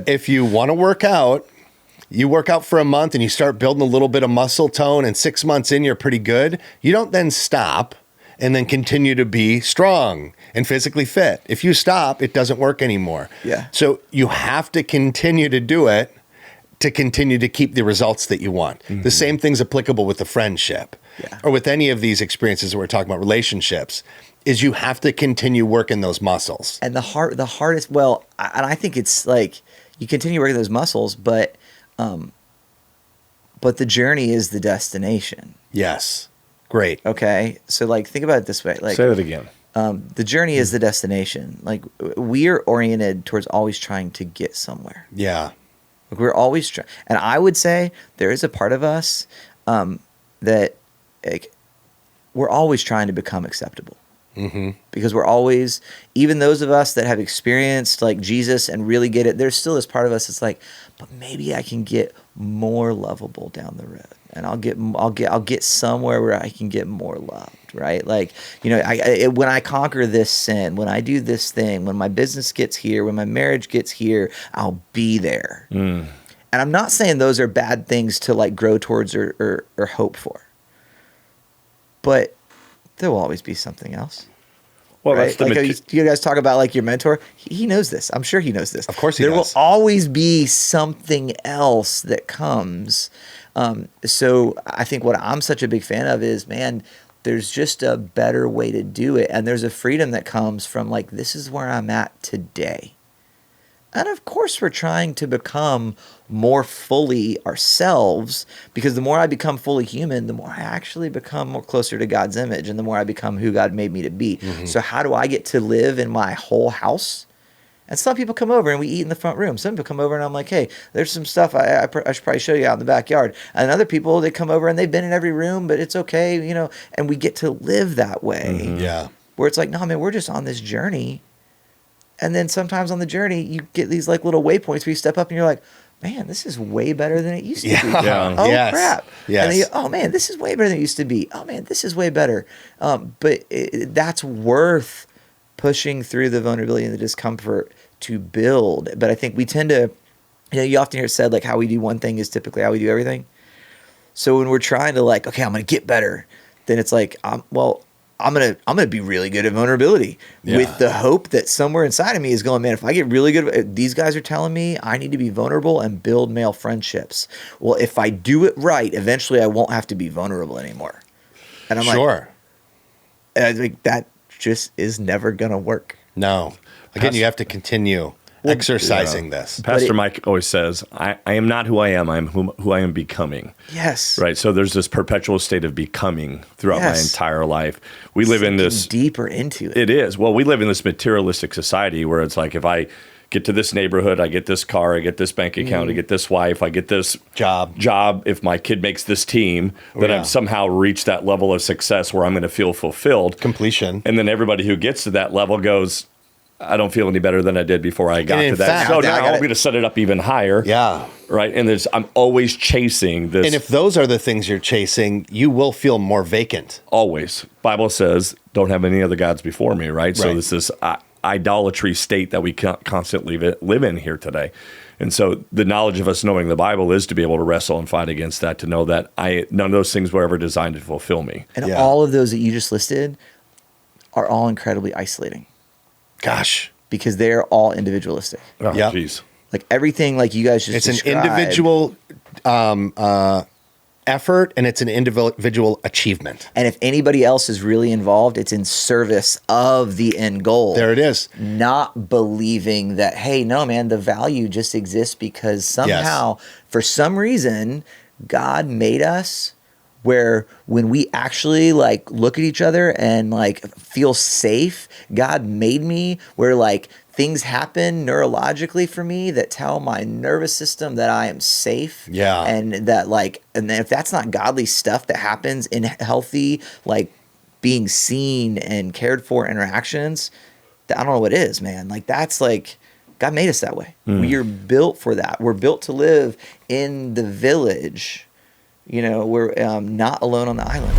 if you want to work out, you work out for a month and you start building a little bit of muscle tone, and 6 months in, you're pretty good. You don't then stop and then continue to be strong and physically fit. If you stop, it doesn't work anymore. Yeah. So you have to continue to do it to continue to keep the results that you want. Mm-hmm. The same thing's applicable with the friendship or with any of these experiences that we're talking about, relationships, is you have to continue working those muscles. And the hardest, and I think it's like you continue working those muscles, but the journey is the destination. Yes. Great. Okay. So like, think about it this way. Like, say that again. The journey is the destination. Like, we are oriented towards always trying to get somewhere. Yeah. Like, we're always trying. And I would say there is a part of us that like, we're always trying to become acceptable. Mm-hmm. Because we're always, even those of us that have experienced like Jesus and really get it, there's still this part of us that's like, but maybe I can get more lovable down the road, and I'll get somewhere where I can get more loved, right? Like, you know, when I conquer this sin, when I do this thing, when my business gets here, when my marriage gets here, I'll be there. And I'm not saying those are bad things to like grow towards or hope for, but there will always be something else. Well, right? that's the like you guys talk about like your mentor. He knows this. I'm sure he knows this. Of course he does. There will always be something else that comes. So I think what I'm such a big fan of is, man, there's just a better way to do it. And there's a freedom that comes from like, this is where I'm at today. And of course, we're trying to become more fully ourselves, because the more I become fully human, the more I actually become more closer to God's image, and the more I become who God made me to be. Mm-hmm. So how do I get to live in my whole house? And some people come over and we eat in the front room. Some people come over and I'm like, hey, there's some stuff I should probably show you out in the backyard. And other people, they come over and they've been in every room, but it's okay, you know, and we get to live that way. Mm-hmm. Yeah. Where it's like, no, man, we're just on this journey. And then sometimes on the journey, you get these like little waypoints where you step up and you're like, man, this is way better than it used to be. Yeah. Oh, yes. crap. Yes. And then oh, man, this is way better than it used to be. Oh, man, this is way better. But that's worth pushing through the vulnerability and the discomfort to build. But I think we tend to, you know, you often hear it said like how we do one thing is typically how we do everything. So when we're trying to like, okay, I'm going to get better, then it's like, I'm gonna be really good at vulnerability with the hope that somewhere inside of me is going, man, if I get really good, these guys are telling me I need to be vulnerable and build male friendships. Well, if I do it right, eventually I won't have to be vulnerable anymore. And I'm sure. And I think that just is never gonna work. No. Again, you have to continue exercising this. Pastor Mike always says, I am not who I am. I am who I am becoming. Yes. Right. So there's this perpetual state of becoming throughout my entire life. We live in this deeper into it. It is. Well, we live in this materialistic society where it's like, if I get to this neighborhood, I get this car, I get this bank account, I get this wife, I get this job. If my kid makes this team, then I've somehow reached that level of success where I'm going to feel fulfilled. Completion. And then everybody who gets to that level goes, I don't feel any better than I did before I got to that. Fact, so now I'm going to set it up even higher. Yeah. Right. And I'm always chasing this. And if those are the things you're chasing, you will feel more vacant. Always. Bible says, don't have any other gods before me. Right. So this is idolatry state that we constantly live in here today. And so the knowledge of us knowing the Bible is to be able to wrestle and fight against that, to know that none of those things were ever designed to fulfill me. And all of those that you just listed are all incredibly isolating. Gosh. Because they're all individualistic. Oh, jeez. Like everything like you guys just described. It's an individual effort, and it's an individual achievement. And if anybody else is really involved, it's in service of the end goal. There it is. Not believing that, hey, no, man, the value just exists because somehow, for some reason, God made us where when we actually like look at each other and like feel safe, God made me where like things happen neurologically for me that tell my nervous system that I am safe. Yeah. And that like, and then if that's not godly stuff that happens in healthy, like being seen and cared for interactions, I don't know what it is, man. Like that's like, God made us that way. We are built for that. We're built to live in the village. You know, we're not alone on the island.